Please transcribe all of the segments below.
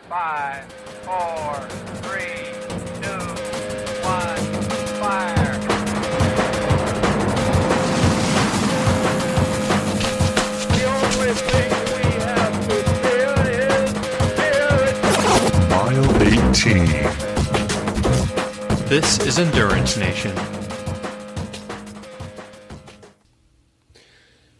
5, 4, 3, 2, 1, fire. The only thing we have to fear is fear. Mile 18. This is Endurance Nation.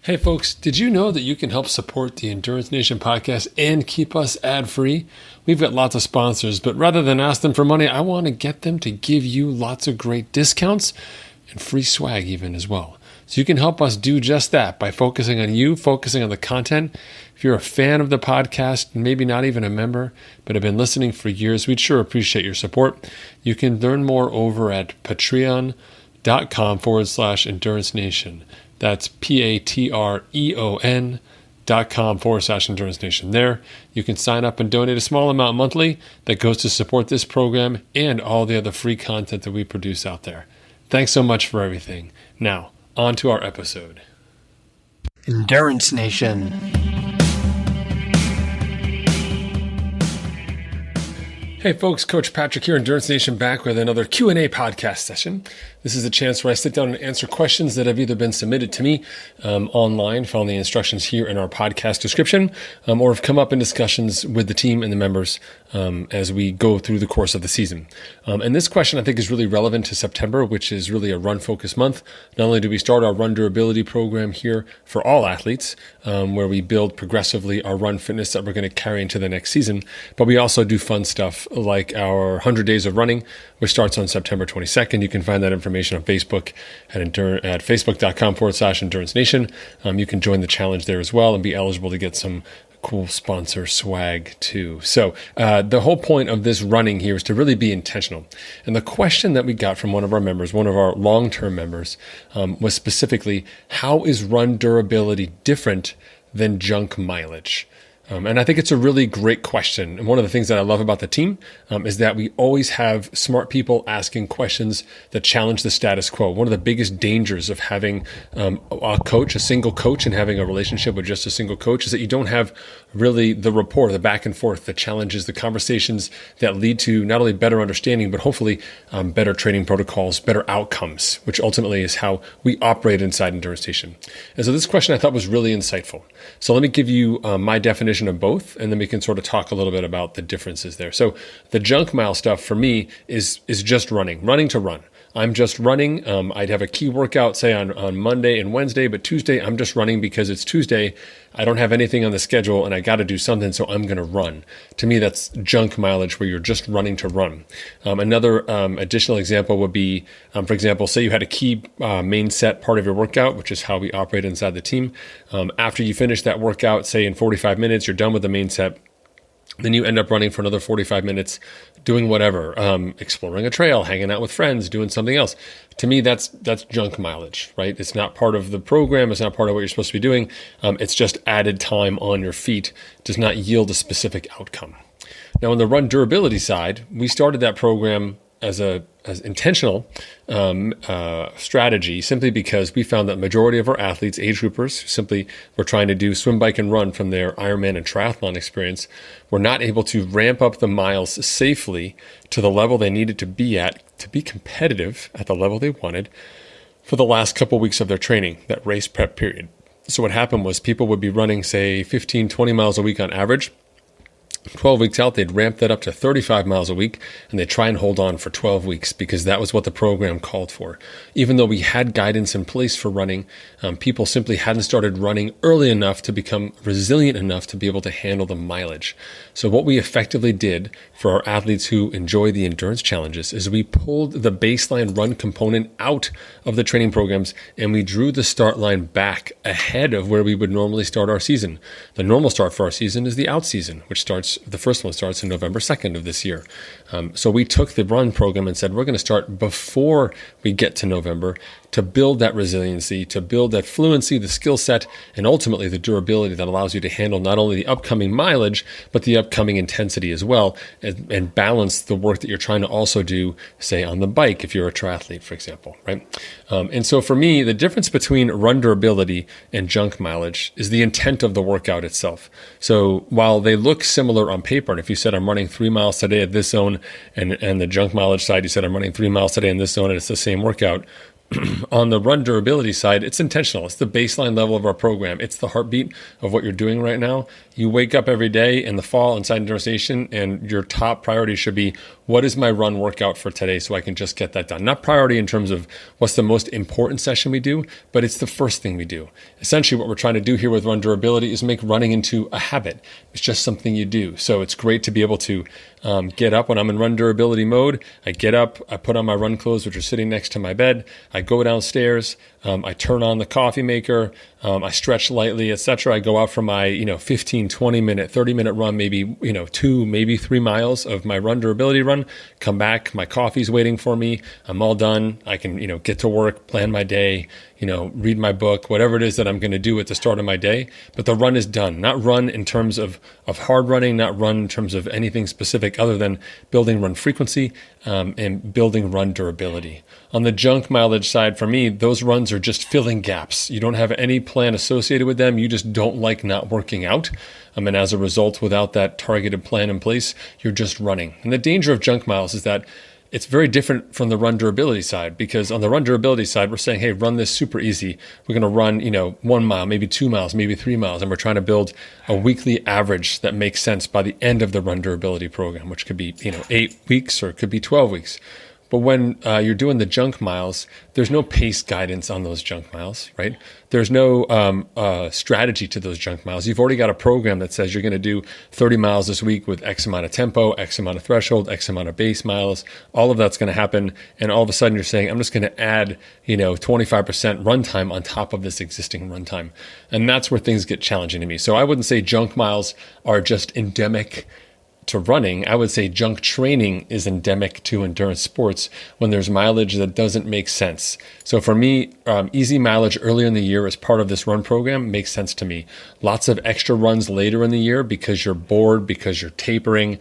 Hey folks, did you know that you can help support the Endurance Nation podcast and keep us ad-free? We've got lots of sponsors, but rather than ask them for money, I want to get them to give you lots of great discounts and free swag even as well. So you can help us do just that by focusing on you, focusing on the content. If you're a fan of the podcast, maybe not even a member, but have been listening for years, we'd sure appreciate your support. You can learn more over at patreon.com/Endurance Nation. That's patreon.com/Endurance Nation. There, you can sign up and donate a small amount monthly that goes to support this program and all the other free content that we produce out there. Thanks so much for everything. Now, on to our episode. Endurance Nation. Hey folks, Coach Patrick here, Endurance Nation, back with another Q&A podcast session. This is a chance where I sit down and answer questions that have either been submitted to me online, following the instructions here in our podcast description, or have come up in discussions with the team and the members as we go through the course of the season. And this question I think is really relevant to September, which is really a run-focused month. Not only do we start our run durability program here for all athletes, where we build progressively our run fitness that we're going to carry into the next season, but we also do fun stuff like our 100 Days of Running, which starts on September 22nd. You can find that information on Facebook at facebook.com/Endurance Nation. You can join the challenge there as well and be eligible to get some cool sponsor swag too. So the whole point of this running here is to really be intentional. And the question that we got from one of our members, one of our long-term members, was specifically, how is run durability different than junk mileage? And I think it's a really great question. And one of the things that I love about the team is that we always have smart people asking questions that challenge the status quo. One of the biggest dangers of having a coach, a single coach, and having a relationship with just a single coach is that you don't have really the rapport, the back and forth, the challenges, the conversations that lead to not only better understanding, but hopefully better training protocols, better outcomes, which ultimately is how we operate inside Endurance Nation. And so this question I thought was really insightful. So let me give you my definition of both, and then we can sort of talk a little bit about the differences there. So the junk mile stuff for me is just running to run. I'm just running. I'd have a key workout, say on Monday and Wednesday, but Tuesday, I'm just running because it's Tuesday. I don't have anything on the schedule and I got to do something, so I'm going to run. To me, that's junk mileage where you're just running to run. Another additional example would be, for example, say you had a key main set part of your workout, which is how we operate inside the team. After you finish that workout, say in 45 minutes, you're done with the main set. Then you end up running for another 45 minutes, doing whatever, exploring a trail, hanging out with friends, doing something else. To me, that's junk mileage, right? It's not part of the program. It's not part of what you're supposed to be doing. It's just added time on your feet. It does not yield a specific outcome. Now, on the run durability side, we started that program as intentional strategy simply because we found that majority of our athletes, age groupers, simply were trying to do swim, bike, and run from their Ironman and triathlon experience, were not able to ramp up the miles safely to the level they needed to be at to be competitive at the level they wanted for the last couple weeks of their training, that race prep period. So what happened was people would be running, say, 15, 20 miles a week on average. 12 weeks out, they'd ramp that up to 35 miles a week, and they'd try and hold on for 12 weeks because that was what the program called for. Even though we had guidance in place for running, people simply hadn't started running early enough to become resilient enough to be able to handle the mileage. So what we effectively did for our athletes who enjoy the endurance challenges is we pulled the baseline run component out of the training programs and we drew the start line back ahead of where we would normally start our season. The normal start for our season is the out season, which the first one starts in November 2nd of this year. So we took the run program and said, we're going to start before we get to November to build that resiliency, to build that fluency, the skill set, and ultimately the durability that allows you to handle not only the upcoming mileage, but the upcoming intensity as well, and balance the work that you're trying to also do, say, on the bike if you're a triathlete, for example, right? And so for me, the difference between run durability and junk mileage is the intent of the workout itself. So while they look similar on paper, and if you said I'm running 3 miles today at this zone, and the junk mileage side, you said I'm running 3 miles today in this zone, and it's the same workout, on the run durability side, it's intentional. It's the baseline level of our program. It's the heartbeat of what you're doing right now. You wake up every day in the fall inside Endurance Nation, and your top priority should be, what is my run workout for today so I can just get that done? Not priority in terms of what's the most important session we do, but it's the first thing we do. Essentially, what we're trying to do here with run durability is make running into a habit. It's just something you do. So it's great to be able to get up when I'm in run durability mode. I get up, I put on my run clothes, which are sitting next to my bed. I go downstairs, I turn on the coffee maker, I stretch lightly, etc. I go out for my 15, 20 minute, 30 minute run, maybe 2, maybe 3 miles of my run durability run. Come back, my coffee's waiting for me. I'm all done. I can get to work, plan my day, read my book, whatever it is that I'm going to do at the start of my day. But the run is done. Not run in terms of hard running, not run in terms of anything specific other than building run frequency and building run durability. On the junk mileage side, for me, those runs are just filling gaps. You don't have any plan associated with them. You just don't like not working out. And as a result, without that targeted plan in place, you're just running. And the danger of junk miles is that it's very different from the run durability side, because on the run durability side, we're saying, hey, run this super easy. We're going to run, 1 mile, maybe 2 miles, maybe 3 miles. And we're trying to build a weekly average that makes sense by the end of the run durability program, which could be, 8 weeks or it could be 12 weeks. But when you're doing the junk miles, there's no pace guidance on those junk miles, right? There's no strategy to those junk miles. You've already got a program that says you're going to do 30 miles this week with X amount of tempo, X amount of threshold, X amount of base miles. All of that's going to happen. And all of a sudden you're saying, I'm just going to add, 25% runtime on top of this existing runtime. And that's where things get challenging to me. So I wouldn't say junk miles are just endemic to running. I would say junk training is endemic to endurance sports when there's mileage that doesn't make sense. So for me, easy mileage earlier in the year as part of this run program makes sense to me. Lots of extra runs later in the year because you're bored, because you're tapering,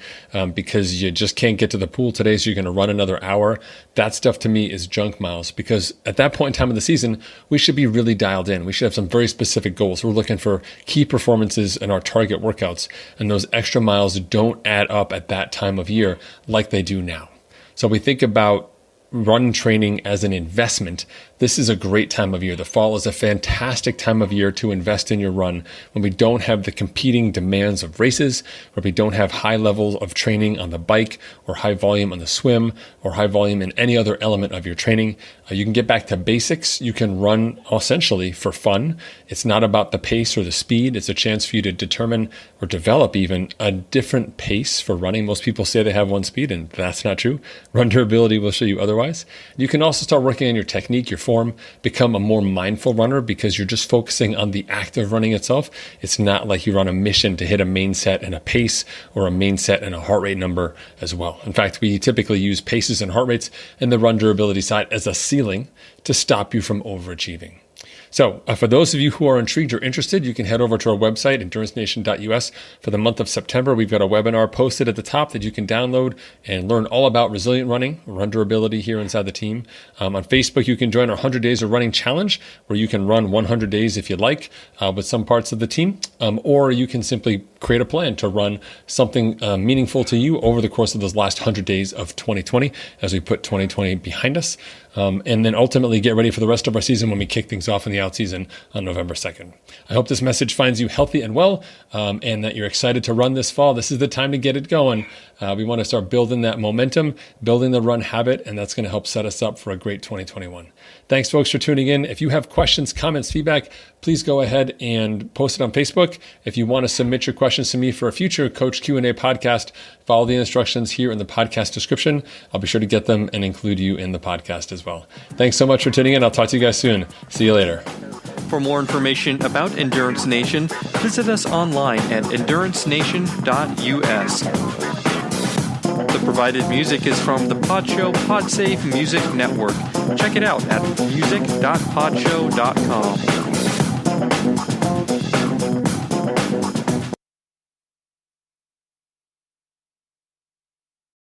because you just can't get to the pool today, so you're going to run another hour. That stuff to me is junk miles, because at that point in time of the season, we should be really dialed in. We should have some very specific goals. We're looking for key performances in our target workouts, and those extra miles don't add up at that time of year like they do now. So we think about run training as an investment. This is a great time of year. The fall is a fantastic time of year to invest in your run when we don't have the competing demands of races, where we don't have high levels of training on the bike or high volume on the swim or high volume in any other element of your training. You can get back to basics. You can run essentially for fun. It's not about the pace or the speed. It's a chance for you to determine or develop even a different pace for running. Most people say they have one speed, and that's not true. Run durability will show you otherwise. You can also start working on your technique, your form, become a more mindful runner, because you're just focusing on the act of running itself. It's not like you're on a mission to hit a main set and a pace, or a main set and a heart rate number as well. In fact, we typically use paces and heart rates in the run durability side as a ceiling to stop you from overachieving. So for those of you who are intrigued or interested, you can head over to our website, endurancenation.us. For the month of September, we've got a webinar posted at the top that you can download and learn all about resilient running, run durability here inside the team. On Facebook, you can join our 100 Days of Running Challenge, where you can run 100 days if you like with some parts of the team, or you can simply create a plan to run something meaningful to you over the course of those last 100 days of 2020 as we put 2020 behind us. And then ultimately get ready for the rest of our season when we kick things off in the out season on November 2nd. I hope this message finds you healthy and well, and that you're excited to run this fall. This is the time to get it going. We want to start building that momentum, building the run habit, and that's going to help set us up for a great 2021. Thanks, folks, for tuning in. If you have questions, comments, feedback, please go ahead and post it on Facebook. If you want to submit your questions to me for a future Coach Q&A podcast, follow the instructions here in the podcast description. I'll be sure to get them and include you in the podcast as well. Thanks so much for tuning in. I'll talk to you guys soon. See you later. For more information about Endurance Nation, visit us online at endurancenation.us. The provided music is from the Podshow Podsafe Music Network. Check it out at music.podshow.com.